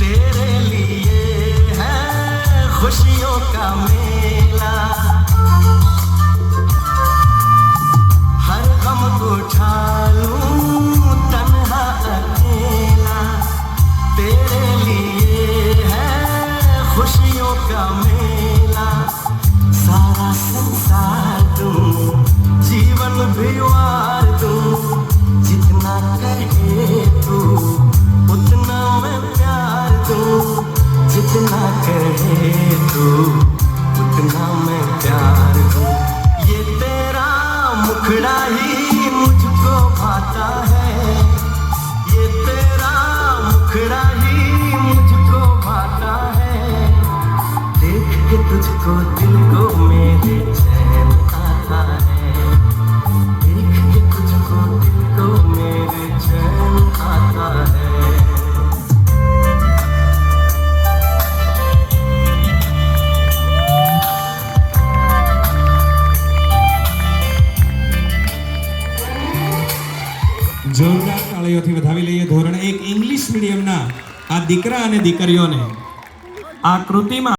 तेरे लिए है खुशियों का मेला, हर गम उठा लूं तन्हा अकेला, तेरे लिए है खुशियों का मेला, सारा संसार दूं जीवन भी वार दूं, जितना कहे तू उतना मैं प्यार दूं, जितना कहे तू उतना मैं प्यार दूं। ये तेरा मुखड़ा ही मुझको भाता है, ये तेरा मुखड़ा ही मुझको भाता है, देख के तुझको दिल को मेरे चैन आता है, देख के तुझको दिल को मेरे चैन आता है। જોરદાર તાળીઓથી વધાવી લઈએ ધોરણ 1 ઇંગ્લિશ મીડિયમના આ દીકરા અને દીકરીઓને આ કૃતિમાં